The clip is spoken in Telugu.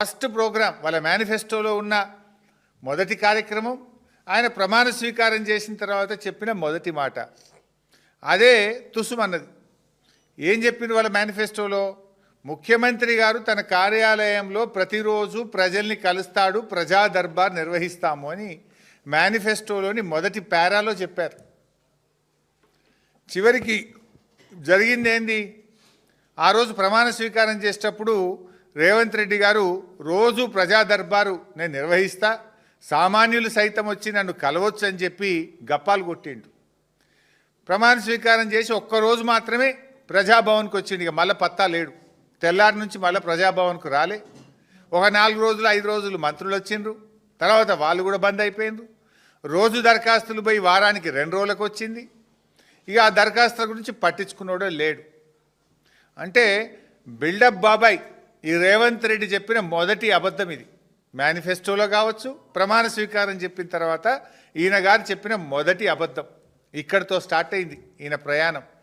ఫస్ట్ ప్రోగ్రాం వాళ్ళ మేనిఫెస్టోలో ఉన్న మొదటి కార్యక్రమం, ఆయన ప్రమాణ స్వీకారం చేసిన తర్వాత చెప్పిన మొదటి మాట అదే తుసుమన్నది. ఏం చెప్పింది వాళ్ళ మేనిఫెస్టోలో? ముఖ్యమంత్రి గారు తన కార్యాలయంలో ప్రతిరోజు ప్రజల్ని కలుస్తాడు, ప్రజా దర్బార్ నిర్వహిస్తాము అని మేనిఫెస్టోలోని మొదటి పారాలో చెప్పారు. చివరికి జరిగింది ఏంది? ఆ రోజు ప్రమాణ స్వీకారం చేసేటప్పుడు రేవంత్ రెడ్డి గారు రోజు ప్రజా దర్బారు నేను నిర్వహిస్తా, సామాన్యులు సైతం వచ్చి నన్ను కలవచ్చు అని చెప్పి గప్పాలు కొట్టిండు. ప్రమాణ స్వీకారం చేసి ఒక్కరోజు మాత్రమే ప్రజాభవన్కి వచ్చిండు. ఇక మళ్ళీ పత్తా లేడు. తెల్లారి నుంచి మళ్ళీ ప్రజాభవన్కు రాలే. ఒక 4 రోజులు 5 రోజులు మంత్రులు వచ్చిండ్రు, తర్వాత వాళ్ళు కూడా బంద్ అయిపోయిండ్రు. రోజు దరఖాస్తులు పోయి వారానికి 2 రోజులకు వచ్చింది. ఇక ఆ దరఖాస్తుల గురించి పట్టించుకున్నాడో లేడు. అంటే బిల్డప్ బాబాయ్ ఈ రేవంత్ రెడ్డి చెప్పిన మొదటి అబద్ధం ఇది. మేనిఫెస్టోలో కావచ్చు, ప్రమాణ స్వీకారం చెప్పిన తర్వాత ఈయన గారు చెప్పిన మొదటి అబద్ధం. ఇక్కడితో స్టార్ట్ అయింది ఈయన ప్రయాణం.